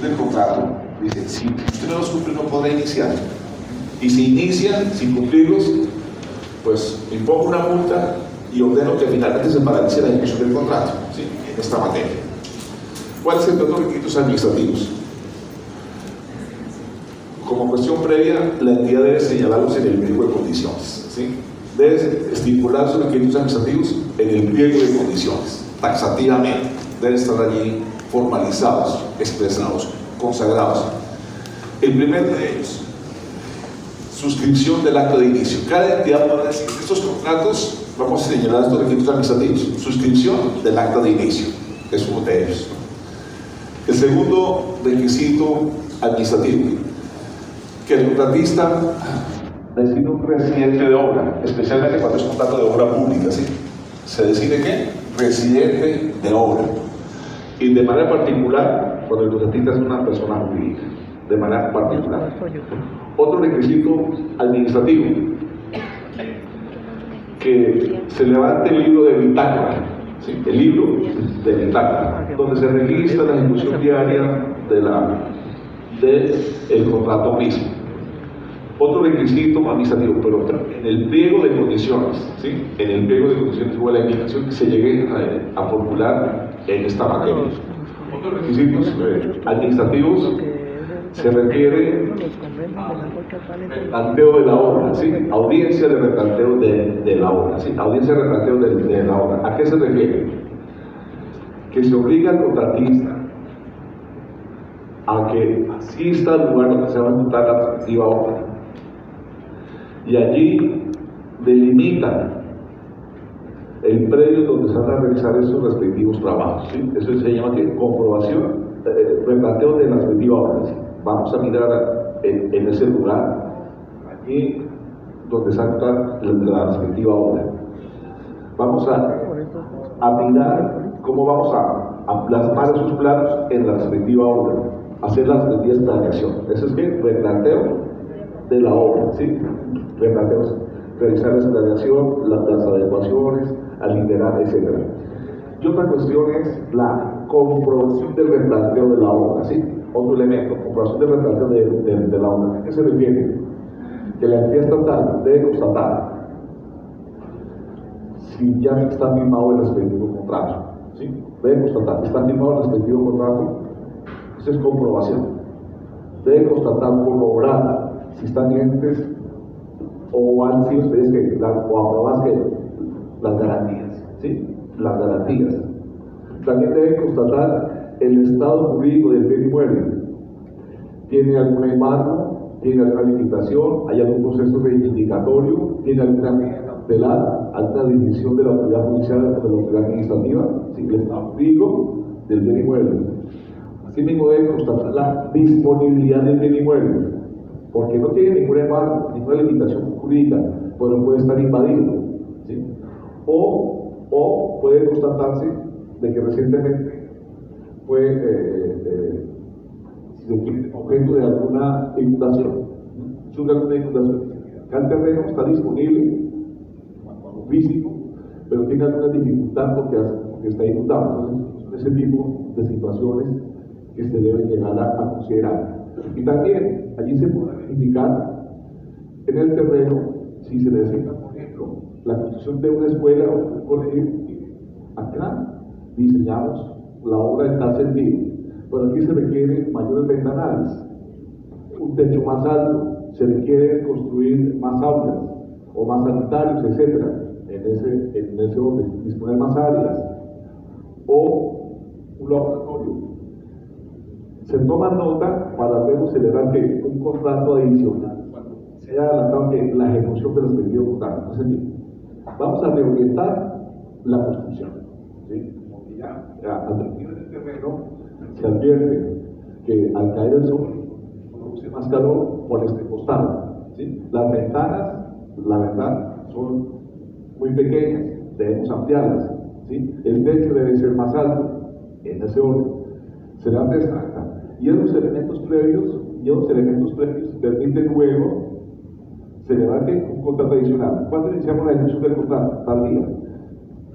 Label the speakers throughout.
Speaker 1: del contrato, dice, si usted no los cumple no podrá iniciar. Y si inicia sin cumplirlos, pues impongo una multa y ordeno que finalmente se paralice la ejecución del contrato, ¿sí?, en esta materia. ¿Cuáles son los requisitos administrativos? Como cuestión previa, la entidad debe señalarlos en el pliego de condiciones, ¿sí? Debe estipular sus requisitos administrativos en el pliego de condiciones, taxativamente. Deben estar allí formalizados, expresados, consagrados. El primer de ellos, suscripción del acto de inicio. Cada entidad podrá decir, estos contratos, vamos a señalar estos requisitos administrativos. Suscripción del acta de inicio, es uno de ellos. El segundo requisito administrativo, que el contratista decide un residente de obra, especialmente cuando es contrato de obra pública, ¿sí? Se decide ¿qué? Residente de obra. Y de manera particular, cuando el contratista es una persona jurídica, de manera particular. Otro requisito administrativo, que se levante el libro de bitácora, ¿sí? El libro de bitácora, donde se registra la ejecución diaria del contrato mismo. Otro requisito administrativo, pero en el pliego de condiciones, ¿sí? En el pliego de condiciones hubo la indicación que se llegue a formular en esta materia. Otros requisitos administrativos, se refiere replanteo de la obra, ¿sí? Audiencia de replanteo de la obra, ¿sí? Audiencia de replanteo de la obra. ¿A qué se refiere? Que se obliga al contratista a que asista al lugar donde se va a ejecutar la respectiva obra y allí delimitan el predio donde se van a realizar esos respectivos trabajos, ¿sí? Eso se llama que comprobación, replanteo de la respectiva obra, ¿sí? Vamos a mirar en ese lugar, allí donde se está la respectiva obra. Vamos a mirar cómo vamos a plasmar esos planos en la respectiva obra, hacer las respectivas planeaciones. Eso es que replanteo de la obra, ¿sí? Replanteos, realizar la planeación, las adecuaciones, alinear, etc. Y otra cuestión es la comprobación del replanteo de la obra, ¿sí? Otro elemento, comprobación del replanteo de la obra. ¿A qué se refiere? Que la entidad estatal debe constatar si ya está firmado el respectivo contrato, ¿sí? Debe constatar, está firmado el respectivo contrato, esa es comprobación. Debe constatar, corroborar si están vigentes o han sido ustedes o aprobadas las garantías, ¿sí? Las garantías. También deben constatar el estado jurídico del bien inmueble. ¿Tiene algún embargo? ¿Tiene alguna limitación? ¿Hay algún proceso reivindicatorio? ¿Tiene alguna medida cautelar? ¿Alguna decisión de la autoridad judicial o de la autoridad administrativa? ¿Sí? El estado jurídico del bien inmueble. Asimismo deben constatar la disponibilidad del bien inmueble, porque no tiene ningún embargo, ninguna limitación jurídica, pero puede estar invadido, ¿sí? O puede constatarse de que recientemente fue objeto de alguna inundación, sube alguna inundación. Acá el terreno está disponible, físico, pero tiene alguna dificultad porque está inundado. Entonces, son ese tipo de situaciones que se deben llegar a considerar. Y también allí se podrá verificar en el terreno si se necesita, por ejemplo, la construcción de una escuela o un colegio. Acá diseñamos la obra en tal sentido, pero aquí se requieren mayores ventanales, un techo más alto, se requiere construir más aulas o más sanitarios, etcétera, en ese orden, disponer más áreas o un laboratorio. Se toma nota para luego celebrar que un contrato adicional sea adelantado que la ejecución de los respectivos contratos. Es decir, vamos a reorientar la construcción, ¿sí? Porque ya al principio del terreno se advierte que al caer el sol produce más calor por este costado, ¿sí? Las ventanas, la verdad, son muy pequeñas, debemos ampliarlas, ¿sí? El techo debe ser más alto, en ese orden. Se le destaca. Y esos elementos previos permiten luego celebrar un contrato adicional. ¿Cuándo iniciamos la ejecución del contrato? Tal día.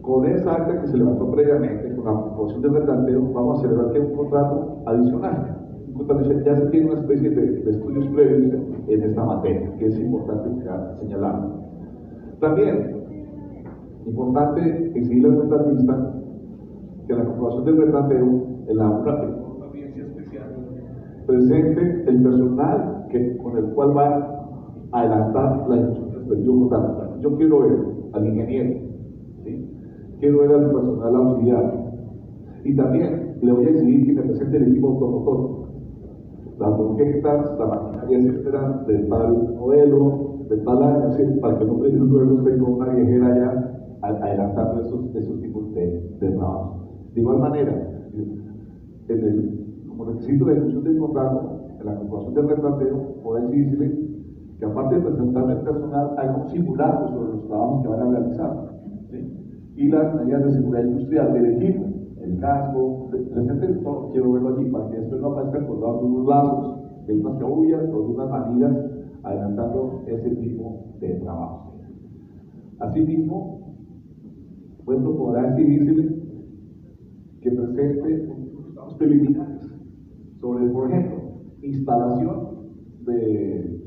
Speaker 1: Con esa acta que se levantó previamente, con la proposición del replanteo, vamos a celebrar que un contrato adicional. ya se tiene una especie de estudios previos en esta materia, que es importante señalar. También, importante exigir al contratista que la comprobación del retrateo en la audiencia especial presente el personal con el cual va a adelantar la ejecución del respectivo contrato. Yo quiero ver al ingeniero, ¿sí? Quiero ver al personal auxiliar, y también le voy a exigir que me presente el equipo automotor, las banquetas, la maquinaria, etcétera, de tal modelo, de tal año, ¿sí? Para que no luego esté con una viejera ya adelantando esos tipos de trabajo. De igual manera, como requisito de ejecución del contrato, en la comprobación del retrateo, podrá exigirle que aparte de presentarme el personal, haga un simulacro sobre los trabajos que van a realizar, ¿sí? Y las medidas de seguridad industrial del equipo, el casco, presente todo, quiero verlo allí, para que después no aparezca colgado de unos lazos, de unas caullas o de unas manillas, adelantando ese tipo de trabajo. Asimismo, puesto podrá exigirse que presente unos preliminares sobre, por ejemplo, instalación de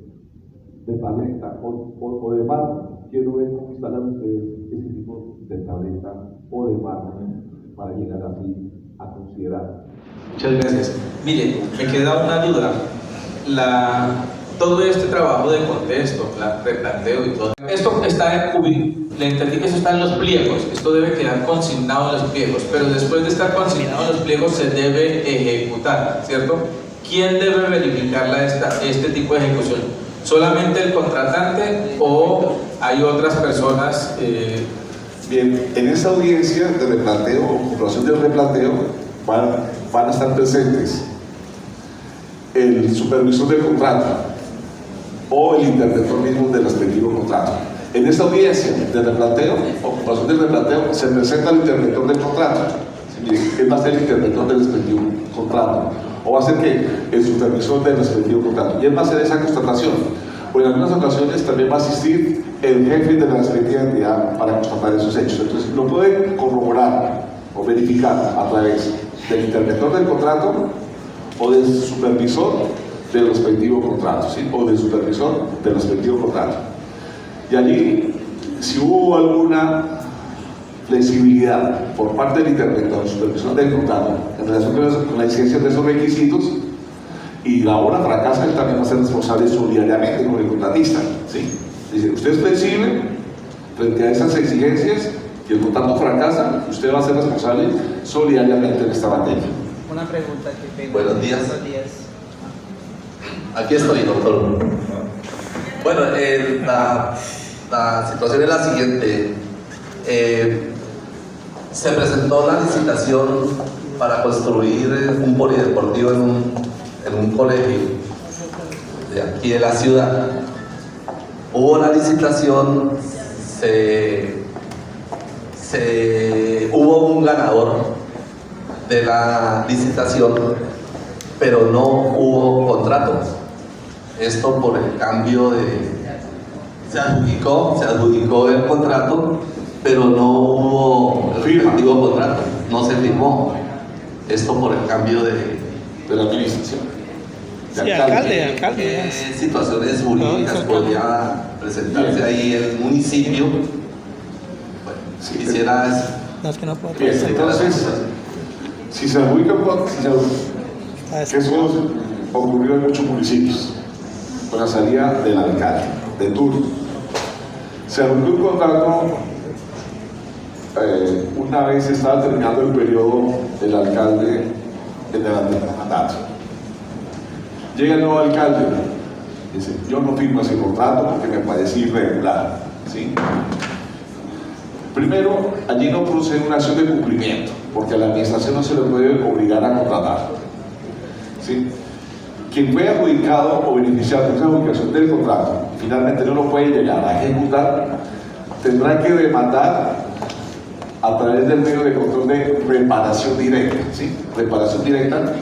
Speaker 1: tableta o de mármol. Quiero ver cómo instalan ustedes ese tipo de tableta o de mármol para llegar así a considerar.
Speaker 2: Muchas gracias. Mire, me queda una duda. Todo este trabajo de contexto, replanteo y todo, esto está le entendí que eso está en los pliegos, esto debe quedar consignado en los pliegos, pero después de estar consignado en los pliegos se debe ejecutar, ¿cierto? ¿Quién debe verificar este tipo de ejecución? ¿Solamente el contratante o hay otras personas?
Speaker 1: Bien, en esta audiencia de replanteo o comprobación del replanteo van a estar presentes el supervisor del contrato o el interventor mismo del respectivo contrato. En esta audiencia de replanteo o comprobación del replanteo se presenta el interventor del contrato. Él va a ser el interventor del respectivo contrato, o va a ser el supervisor del respectivo contrato, y él va a hacer esa constatación. O en algunas ocasiones también va a asistir el jefe de la respectiva entidad para constatar esos hechos. Entonces lo puede corroborar o verificar a través del interventor del contrato o del supervisor del respectivo contrato, ¿sí? O del supervisor del respectivo contrato. Y allí, si hubo alguna flexibilidad por parte del interventor, supervisor del contrato, en relación con la exigencia de esos requisitos, y la obra fracasa, él también va a ser responsable solidariamente con el contratista, ¿sí? Dice, usted es flexible frente a esas exigencias y el contrato fracasa, usted va a ser responsable solidariamente en esta materia.
Speaker 3: Una pregunta que tengo.
Speaker 4: Buenos días. Aquí estoy, doctor. Bueno, la situación es la siguiente. Se presentó la licitación para construir un polideportivo en un colegio de aquí de la ciudad. Hubo la licitación, hubo un ganador de la licitación, pero no hubo contrato. Esto por el cambio se adjudicó el contrato, pero no hubo el respectivo contrato, no se firmó. Esto por el cambio de
Speaker 1: la administración.
Speaker 3: Sí, alcalde.
Speaker 4: ¿Qué situaciones jurídicas podría presentarse ahí el municipio? Bueno, si quisiera eso.
Speaker 3: No, es que no puedo.
Speaker 1: Bien, entonces, si se adjudica, que eso ocurrió en muchos municipios, con la salida del alcalde, de turno. Se adjudicó un contrato una vez estaba terminando el periodo del alcalde en el mandato. Llega el nuevo alcalde, dice, yo no firmo ese contrato porque me parece irregular, ¿sí? Primero, allí no procede una acción de cumplimiento, porque a la administración no se le puede obligar a contratar, ¿sí? Quien fue adjudicado o beneficiado de esa adjudicación del contrato, finalmente no lo puede llegar a ejecutar, tendrá que demandar a través del medio de control de reparación directa, ¿sí? Reparación directa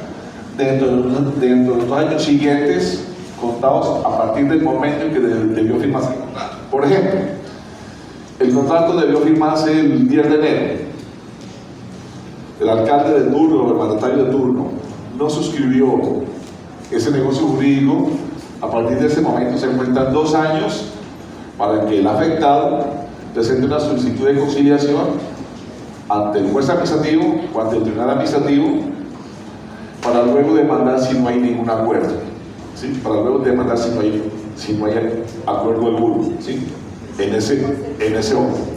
Speaker 1: dentro de los 2 años siguientes, contados a partir del momento en que debió firmarse el contrato. Por ejemplo, el contrato debió firmarse el 10 de enero. El alcalde de turno o el mandatario de turno no suscribió ese negocio jurídico, a partir de ese momento se cuentan 2 años para que el afectado presente una solicitud de conciliación ante el juez administrativo o ante el tribunal administrativo para luego demandar si no hay ningún acuerdo, ¿sí? Para luego demandar si no hay acuerdo alguno, ¿sí? en ese orden.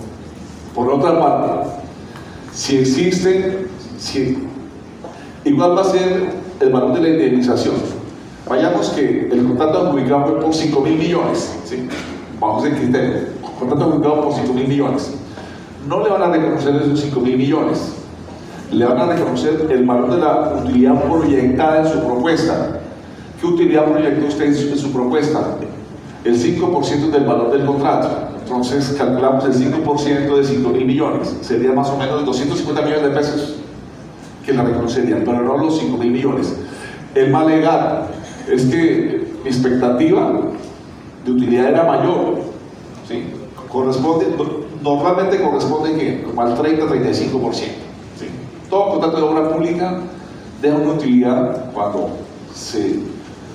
Speaker 1: Por otra parte, si existe, igual va a ser el valor de la indemnización. Vayamos que el contrato adjudicado fue por 5.000 millones, ¿sí? Bajo ese criterio, contrato adjudicado por 5.000 millones. No le van a reconocer esos 5.000 millones, le van a reconocer el valor de la utilidad proyectada en su propuesta. ¿Qué utilidad proyectó usted en su propuesta? El 5% del valor del contrato. Entonces calculamos el 5% de 5.000 millones, sería más o menos 250 millones de pesos que la reconocerían, pero no los 5.000 millones. El mal legal es que mi expectativa de utilidad era mayor, ¿sí? Normalmente corresponde que como al 30-35%, ¿sí? Todo contrato de obra pública deja una utilidad cuando se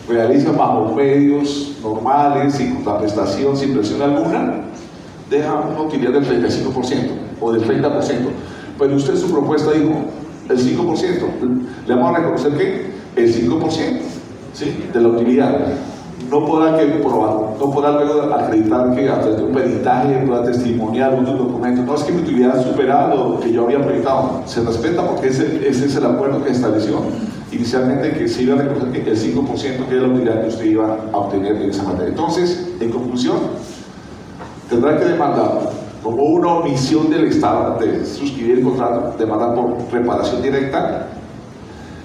Speaker 1: realiza bajo medios normales, sin contraprestación, sin presión alguna, deja una utilidad del 35% o del 30%. Pero usted en su propuesta dijo el 5%, le vamos a reconocer que el 5%, ¿sí? De la utilidad. No podrá luego acreditar que a través de un peritaje, prueba testimonial, un documento, no es que mi utilidad ha superado lo que yo había proyectado. Se respeta porque ese es el acuerdo que se estableció inicialmente, que se iba a reconocer que el 5% que era la utilidad que usted iba a obtener en esa materia. Entonces, en conclusión, tendrá que demandar como una omisión del Estado de suscribir el contrato, demandar por reparación directa.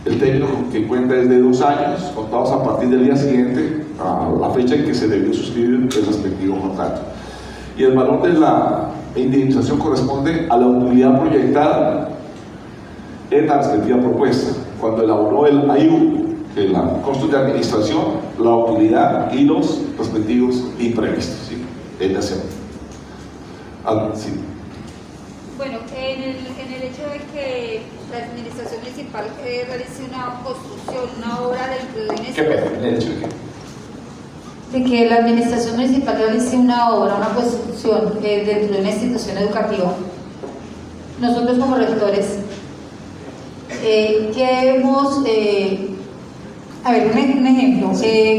Speaker 1: El término que cuenta es de 2 años, contados a partir del día siguiente a la fecha en que se debió suscribir el respectivo contrato. Y el valor de la indemnización corresponde a la utilidad proyectada en la respectiva propuesta. Cuando elaboró el AIU, que es la costos de administración, la utilidad y los respectivos imprevistos, ¿sí? En ese momento. Sí.
Speaker 5: Bueno, en el hecho de que la administración municipal realice una construcción, una obra dentro de un
Speaker 1: ¿Qué pena? ¿En el hecho de qué?
Speaker 5: de que la administración municipal realice una obra, una construcción dentro de una institución educativa, nosotros como rectores queremos, a ver, un ejemplo,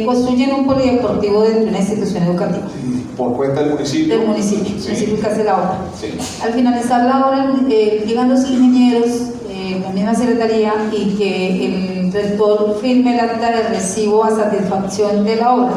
Speaker 5: construyen un polideportivo dentro de una institución educativa.
Speaker 1: Por cuenta del municipio.
Speaker 5: Del municipio, el
Speaker 1: Sí.
Speaker 5: municipio que hace la obra.
Speaker 1: Sí.
Speaker 5: Al finalizar la obra, llegan los ingenieros, la misma secretaría, y que el rector firme el acta de recibo a satisfacción de la obra.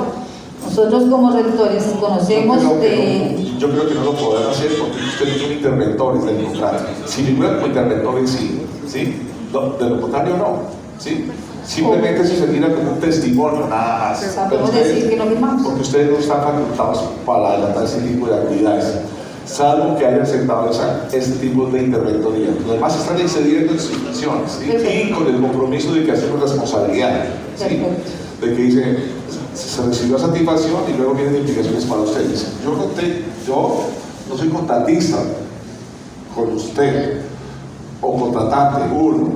Speaker 5: Nosotros como rectores conocemos
Speaker 1: yo creo que no lo podrán hacer porque ustedes son interventores del contrato. Si figuran como interventores, sí, ¿sí? No, de lo contrario, no, ¿sí? Simplemente se mira como un testimonio, nada más.
Speaker 5: O sea, podemos decir que no firmamos.
Speaker 1: Porque ustedes no están facultados para adelantar ese tipo de actividades, salvo que hayan aceptado ese tipo de interventoría. Los demás están excediendo en sus funciones, ¿sí? Y con el compromiso de que hacemos responsabilidad, ¿sí? De que dice, se recibió satisfacción y luego vienen implicaciones para ustedes. Yo no soy contratista con usted o contratante, uno.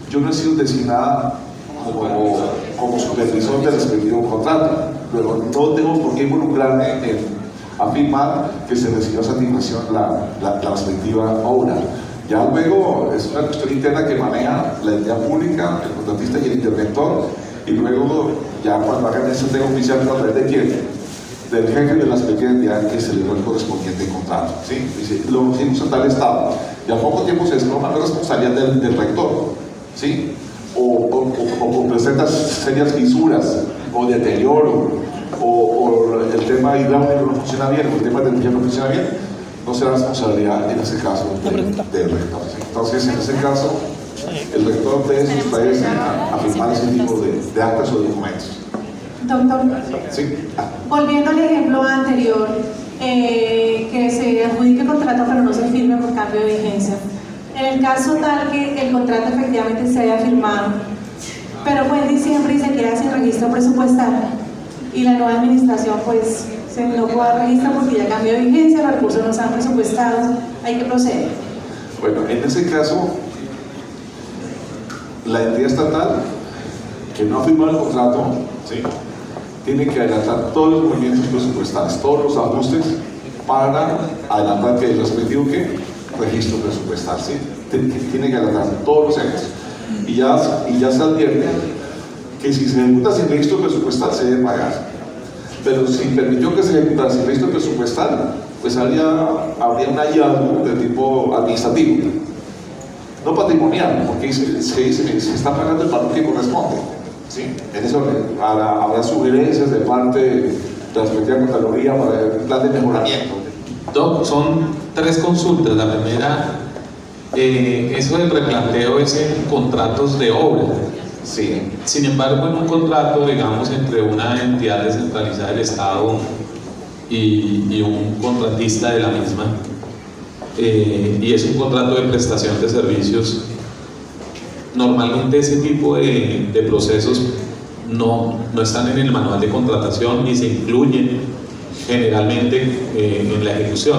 Speaker 1: Yo no he sido designada como supervisor del respectivo contrato. Luego no tengo por qué involucrarme en afirmar que se recibió satisfacción la respectiva obra. Ya luego es una cuestión interna que maneja la entidad pública, el contratista y el interventor, y luego ya cuando hagan ese tema oficial, ¿a través de quién? Del jefe de la respectiva entidad que se le dio el correspondiente contrato, ¿sí? Dice, lo hicimos en tal estado, y al poco tiempo se desploma la responsabilidad del rector, ¿sí? O presenta serias fisuras, o deterioro, o el tema hidráulico no funciona bien, o el tema de energía no funciona bien, no será responsabilidad en ese caso del rector, ¿sí? Entonces, en ese caso, el rector debe sustraerse a firmar ese tipo de actas o documentos.
Speaker 6: Doctor,
Speaker 1: ¿Sí?
Speaker 6: volviendo al ejemplo anterior, que se adjudique el contrato pero no se firme por cambio de vigencia. En el caso tal que el contrato efectivamente se haya firmado, pero fue en diciembre y se queda sin registro presupuestal, y la nueva administración pues se no puede dar registro porque ya cambió de vigencia, los recursos no están presupuestados, hay que proceder.
Speaker 1: Bueno, en ese caso, la entidad estatal que no ha firmado el contrato, ¿sí?, tiene que adelantar todos los movimientos presupuestales, todos los ajustes para adelantar que el respectivo registro presupuestal, ¿sí? Tiene que adelantar todos los hechos. Y ya se advierte que si se ejecuta sin registro presupuestal se debe pagar. Pero si permitió que se ejecutara sin registro presupuestal, pues habría un hallazgo de tipo administrativo, no patrimonial, porque se está pagando el valor que corresponde, ¿sí? En eso habrá sugerencias de parte de la respectiva Contraloría para el plan de mejoramiento.
Speaker 2: Doc, son 3 consultas. La primera, eso del replanteo es en contratos de obra.
Speaker 1: Sí.
Speaker 2: Sin embargo, en un contrato, digamos, entre una entidad descentralizada del Estado y un contratista de la misma, y es un contrato de prestación de servicios, normalmente ese tipo de procesos no están en el manual de contratación ni se incluyen generalmente en la ejecución,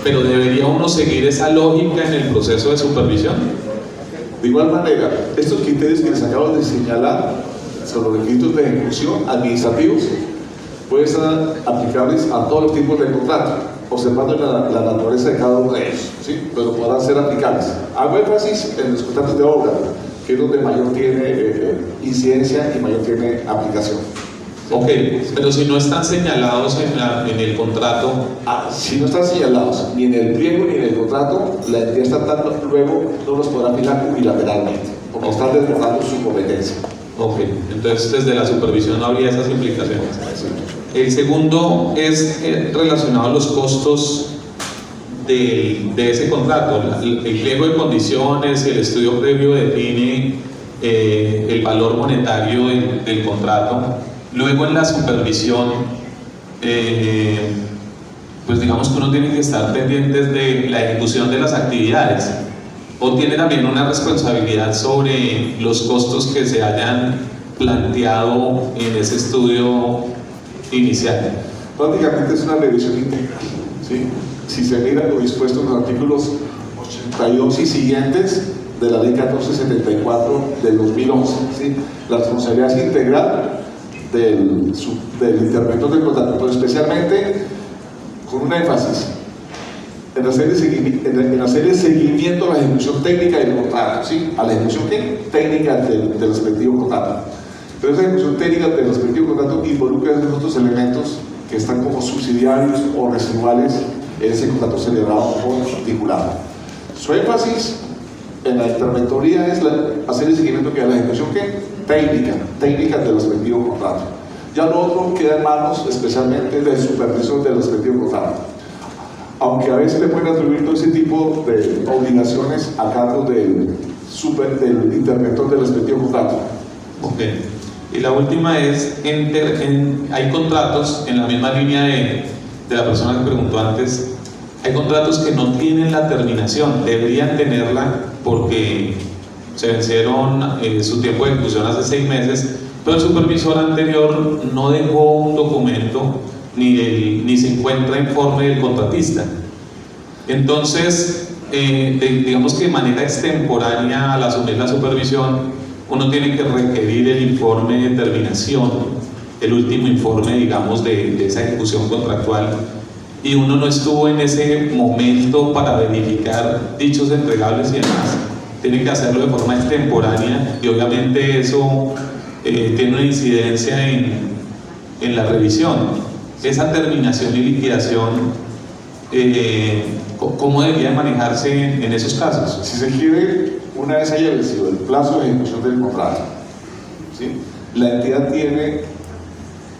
Speaker 2: pero debería uno seguir esa lógica en el proceso de supervisión.
Speaker 1: De igual manera, estos criterios que les acabo de señalar son los requisitos de ejecución administrativos, pueden ser aplicables a todos los tipos de contrato, observando la naturaleza de cada uno de ellos, ¿sí? Pero podrán ser aplicables. Hago énfasis en los contratos de obra, que es donde mayor tiene incidencia y mayor tiene aplicación.
Speaker 2: Ok, pero si no están señalados en el contrato.
Speaker 1: Si no están señalados ni en el pliego ni en el contrato, la entidad estatal luego no los podrá fijar unilateralmente, porque están desbordando su competencia.
Speaker 2: Ok, entonces desde la supervisión no habría esas implicaciones.
Speaker 1: Sí.
Speaker 2: El segundo es relacionado a los costos de ese contrato. El pliego de condiciones, el estudio previo define el valor monetario del contrato. Luego en la supervisión, pues digamos que uno tiene que estar pendientes de la ejecución de las actividades, o tiene también una responsabilidad sobre los costos que se hayan planteado en ese estudio inicial.
Speaker 1: Prácticamente es una revisión integral, ¿sí? Si se mira lo dispuesto en los artículos 82 y siguientes de la ley 1474 del 2011, ¿sí? La responsabilidad es integral del interventor del contrato, pero especialmente con un énfasis en hacer seguimiento a la ejecución técnica del contrato, ¿sí? A la ejecución técnica del respectivo contrato. Pero esa ejecución técnica del respectivo contrato involucra esos otros elementos que están como subsidiarios o residuales en ese contrato celebrado por articulado. Su énfasis en la interventoría es hacer el seguimiento que da la ejecución técnica del respectivo contrato. Ya lo otro queda en manos especialmente del supervisor del respectivo contrato, aunque a veces le pueden atribuir todo ese tipo de obligaciones a cargo del interventor del respectivo contrato.
Speaker 2: Ok. Y la última es, hay contratos, en la misma línea de la persona que preguntó antes, hay contratos que no tienen la terminación, deberían tenerla porque se vencieron su tiempo de ejecución hace 6 meses, pero el supervisor anterior no dejó un documento ni se encuentra informe del contratista. Entonces, digamos que de manera extemporánea, al asumir la supervisión, uno tiene que requerir el informe de terminación, el último informe, digamos, de esa ejecución contractual, y uno no estuvo en ese momento para verificar dichos entregables y demás. Tiene que hacerlo de forma extemporánea y obviamente eso tiene una incidencia en la revisión. Esa terminación y liquidación, ¿cómo debería manejarse en esos casos?
Speaker 1: Si se quiere, una vez haya vencido el plazo de ejecución del contrato, ¿sí? La entidad tiene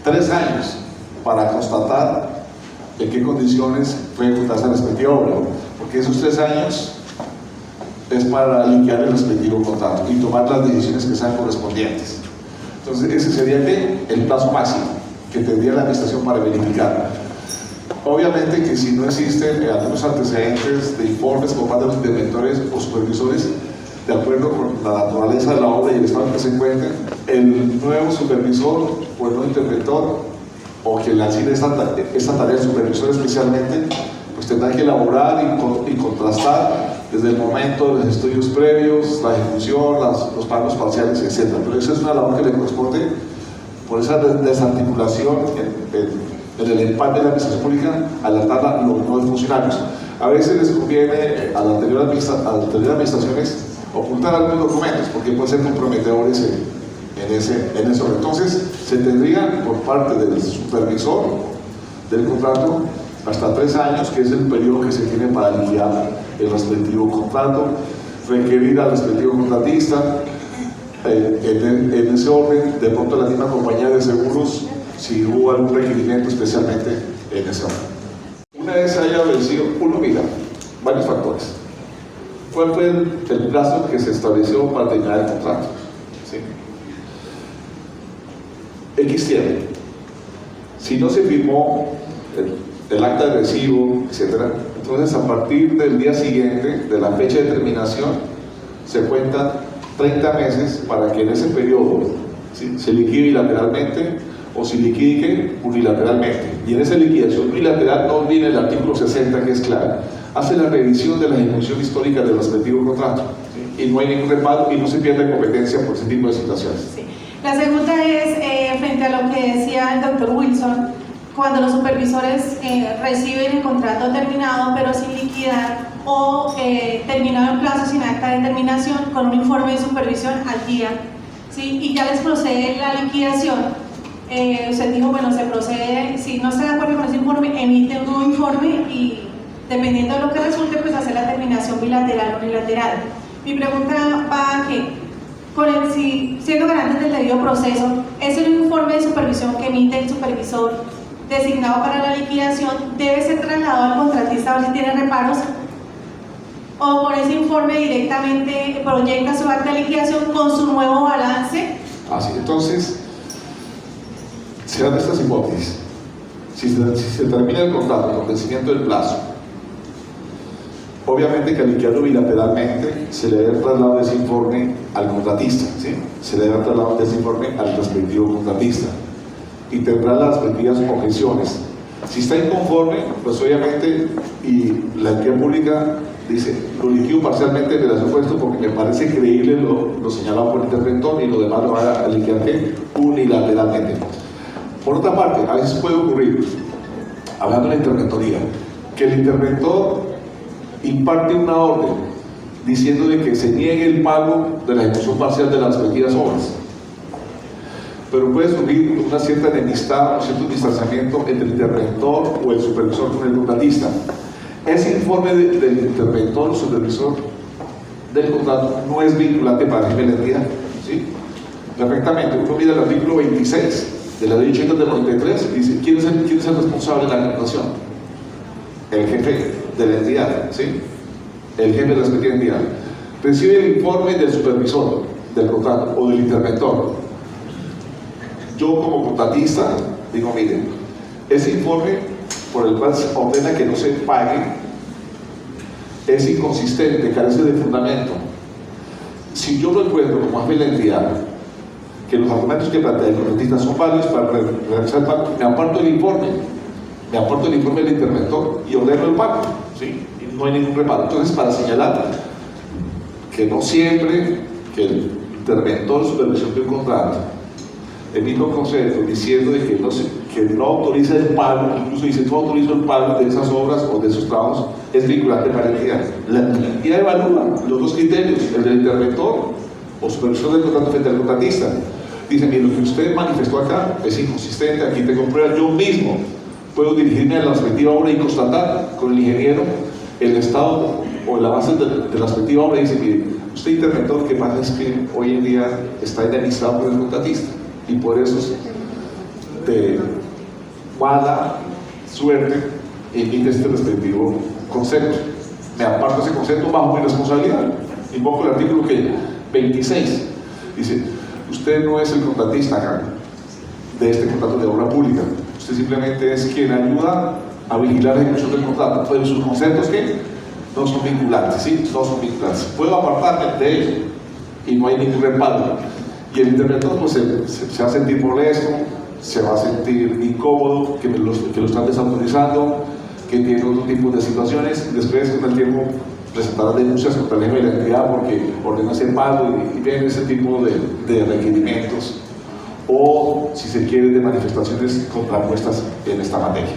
Speaker 1: 3 años para constatar en qué condiciones fue ejecutada esa respectiva obra, porque esos 3 años es para liquidar el respectivo contrato y tomar las decisiones que sean correspondientes. Entonces ese sería el plazo máximo que tendría la administración para verificar. Obviamente que si no existen algunos antecedentes de informes por parte de los interventores o supervisores, de acuerdo con la naturaleza de la obra y el estado en que se encuentra, el nuevo supervisor o el nuevo interventor, o quien le asigne esta tarea de supervisor especialmente, pues tendrá que elaborar y contrastar desde el momento de los estudios previos, la ejecución, los pagos parciales, etc. Pero esa es una labor que le corresponde por esa desarticulación en el empate de la administración pública a la tabla los nuevos funcionarios. A veces les conviene a las anteriores administraciones ocultar algunos documentos porque pueden ser comprometedores en ese orden. Entonces, se tendría por parte del supervisor del contrato hasta 3 años, que es el periodo que se tiene para liquidar el respectivo contrato, requerir al respectivo contratista, en ese orden, de pronto la misma compañía de seguros, si hubo algún requerimiento especialmente en ese orden. Una vez haya vencido, uno mira varios factores. ¿Cuál fue el plazo que se estableció para terminar el contrato? ¿Sí? X tiempo. Si no se firmó el acta de recibo, etc., entonces a partir del día siguiente, de la fecha de terminación, se cuentan 30 meses para que en ese periodo, ¿sí?, se liquide bilateralmente o se liquide unilateralmente. Y en esa liquidación unilateral no olviden el artículo 60, que es clave. Hace la revisión de la ejecución histórica del respectivo contrato, ¿sí?, y no hay ningún reparo y no se pierde competencia por ese tipo de situaciones.
Speaker 6: Sí. La segunda es, frente a lo que decía el doctor Wilson, cuando los supervisores reciben el contrato terminado pero sin liquidar o terminado en plazo sin acta de terminación con un informe de supervisión al día, ¿sí?, y ya les procede la liquidación. Usted dijo, bueno, se procede, si no está de acuerdo con ese informe, emite un nuevo informe y dependiendo de lo que resulte, pues hacer la terminación bilateral o unilateral. Mi pregunta va a que, siendo garantes del debido proceso, ¿es el informe de supervisión que emite el supervisor designado para la liquidación debe ser trasladado al contratista a ver si tiene reparos? ¿O por ese informe directamente proyecta su acta de liquidación con su nuevo balance?
Speaker 1: Así, entonces, se dan estas hipótesis. Si se termina el contrato con vencimiento del plazo, obviamente que al liquidarlo bilateralmente se le debe trasladar ese informe al contratista, ¿sí? Se le debe trasladar ese informe al respectivo contratista y tendrá las respectivas objeciones. Si está inconforme, pues obviamente, y la entidad pública dice, lo liquido parcialmente en relación con esto porque me parece creíble lo señalado por el interventor y lo demás lo va a liquidar unilateralmente. Por otra parte, a veces puede ocurrir, hablando de la interventoría, que el interventor imparte una orden diciendo de que se niegue el pago de la ejecución parcial de las respectivas obras. Pero puede surgir una cierta enemistad o cierto distanciamiento entre el interventor o el supervisor con el contratista. Ese informe del interventor o supervisor del contrato no es vinculante para el jefe de la entidad, ¿sí? Perfectamente, uno mira el artículo 26 de la ley 80 del 93, dice, ¿quién es el responsable de la contratación? El jefe de la entidad, ¿sí? El jefe de la respectiva entidad. Recibe el informe del supervisor del contrato o del interventor. Yo como contratista digo, miren, ese informe por el cual se ordena que no se pague es inconsistente, carece de fundamento. Si yo lo encuentro como jefe de la entidad, que los argumentos que plantea el contratista son válidos para realizar el pago, me aparto el informe del interventor y ordeno el pago, ¿sí? Y no hay ningún reparo. Entonces, para señalar que no siempre que el interventor supervisor de un contrato emite un concepto diciendo de que no autoriza el pago, incluso dice no autorizo el pago de esas obras o de esos trabajos, es vinculante para la entidad. La entidad evalúa los dos criterios, el del interventor o supervisor del contrato frente al contratista. Dice, mire, lo que usted manifestó acá es inconsistente, aquí tengo pruebas, yo mismo puedo dirigirme a la respectiva obra y constatar con el ingeniero el estado o el avance de la respectiva obra y dice, mire, usted interventor, lo que pasa es que hoy en día está enemistado por el contratista y por eso de mala suerte emite este respectivo concepto. Me aparto ese concepto bajo mi responsabilidad. Invoco el artículo 26. Dice, usted no es el contratista acá de este contrato de obra pública. Usted simplemente es quien ayuda a vigilar la ejecución del contrato. Pero sus conceptos que no son vinculantes, ¿sí? No son vinculantes. Puedo apartarme de ellos y no hay ningún respaldo. Y el interventor pues, se va a sentir molesto, se va a sentir incómodo, que lo están desautorizando, que tiene otro tipo de situaciones. Después, con el tiempo, presentar denuncias contra el jefe de la entidad porque ordena hacer pago y vienen ese tipo de requerimientos, o si se quiere de manifestaciones contrapuestas en esta materia.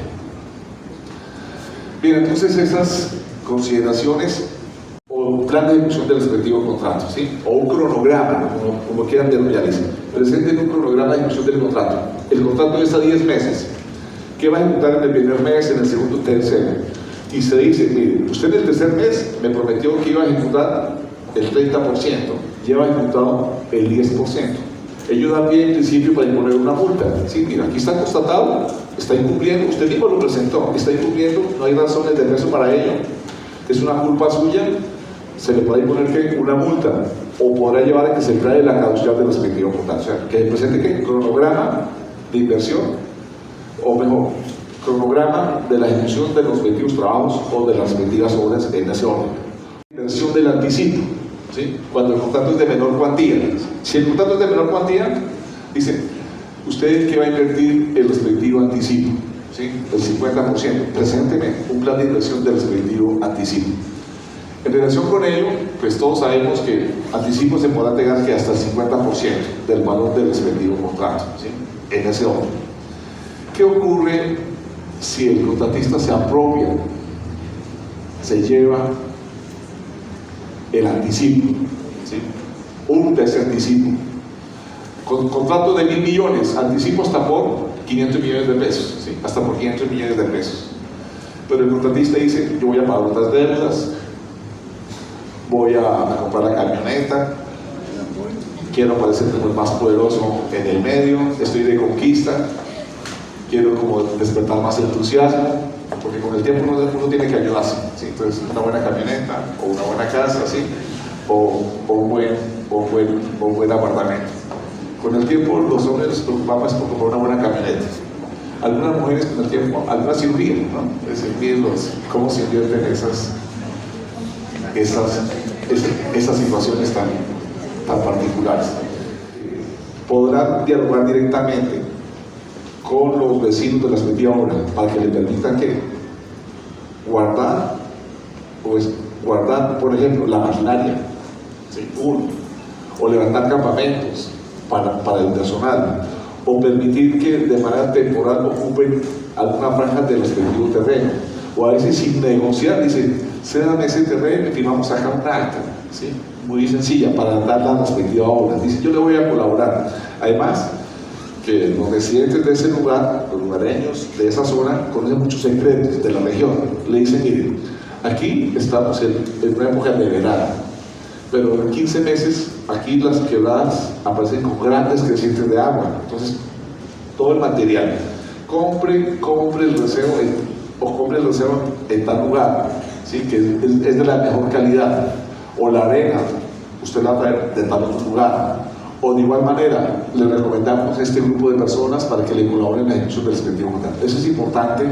Speaker 1: Bien, entonces esas consideraciones o un plan de ejecución del respectivo contrato, ¿sí? O un cronograma, como quieran denominarse. Presenten un cronograma de ejecución del contrato. El contrato es a 10 meses. ¿Qué va a ejecutar en el primer mes, en el segundo, tercero? Y se dice, mire, usted en el tercer mes me prometió que iba a ejecutar el 30%, lleva ejecutado el 10%. Ellos dan pie en principio para imponer una multa. Sí, mira, aquí está constatado, está incumpliendo, usted mismo lo presentó, está incumpliendo, no hay razones de peso para ello, es una culpa suya, se le puede imponer que una multa, o podrá llevar a que se declare la caducidad del respectivo contrato. O sea, que se presente que cronograma de inversión, o mejor, cronograma de la ejecución de los respectivos trabajos o de las respectivas obras en ese orden. Inversión del anticipo, ¿sí? Cuando el contrato es de menor cuantía. Si el contrato es de menor cuantía, dice, usted que va a invertir el respectivo anticipo, ¿sí? El 50%, presénteme un plan de inversión del respectivo anticipo. En relación con ello, pues todos sabemos que anticipo se podrá entregar que hasta el 50% del valor del respectivo contrato, ¿sí? En ese orden. ¿Qué ocurre si el contratista se apropia, se lleva el anticipo, ¿sí? Un tercer anticipo? Con contrato de 1.000 millones, anticipo hasta por 500 millones de pesos, ¿sí? Hasta por 500 millones de pesos. Pero el contratista dice, yo voy a pagar otras deudas, voy a comprar la camioneta, quiero parecer como el más poderoso en el medio, estoy de conquista, quiero como despertar más entusiasmo, porque con el tiempo uno tiene que ayudarse, ¿sí? Entonces una buena camioneta, o una buena casa, ¿sí? o un buen apartamento. Con el tiempo los hombres les preocupan más por comprar una buena camioneta. Algunas mujeres con el tiempo, alguna cirugía, ¿no? Es decir, cómo se invierten esas situaciones tan particulares. Podrán dialogar directamente con los vecinos de la respectiva obra para que le permitan que guardar, por ejemplo, la maquinaria, ¿sí? O levantar campamentos para el personal, o permitir que de manera temporal ocupen alguna franja del respectivo terreno, o a veces sin negociar, dicen, cédame ese terreno y firmamos acá un acta, ¿sí? Muy sencilla para dar la respectiva obra. Dice, yo le voy a colaborar. Además, que los residentes de ese lugar, los lugareños de esa zona, conocen muchos secretos de la región. Le dicen, miren, aquí estamos en una época de verano, pero en 15 meses aquí las quebradas aparecen con grandes crecientes de agua. Entonces, todo el material, compre el reservo compre el reservo en tal lugar, ¿sí? Que es de la mejor calidad, o la arena, usted la trae de tal otro lugar. O de igual manera, le recomendamos a este grupo de personas para que le colaboren en la ejecución del respectivo contrato. Eso es importante,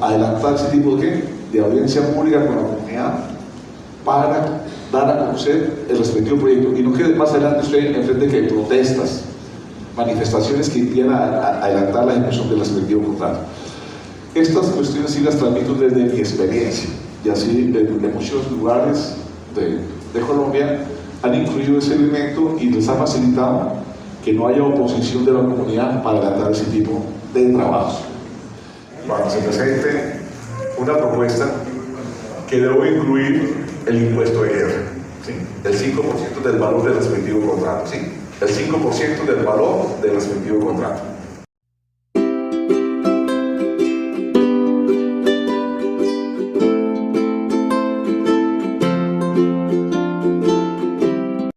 Speaker 1: adelantar ese tipo de audiencia pública con la comunidad para dar a conocer el respectivo proyecto. Y no quede más adelante usted enfrente que protestas, manifestaciones que impiden adelantar la ejecución del respectivo contrato. Estas cuestiones sí las transmito desde mi experiencia, y así en muchos lugares de Colombia han incluido ese elemento y les ha facilitado que no haya oposición de la comunidad para adelantar ese tipo de trabajos. Cuando se presente una propuesta que debe incluir el impuesto de guerra, ¿sí? El 5% del valor del respectivo contrato, ¿sí? El 5% del valor del respectivo contrato.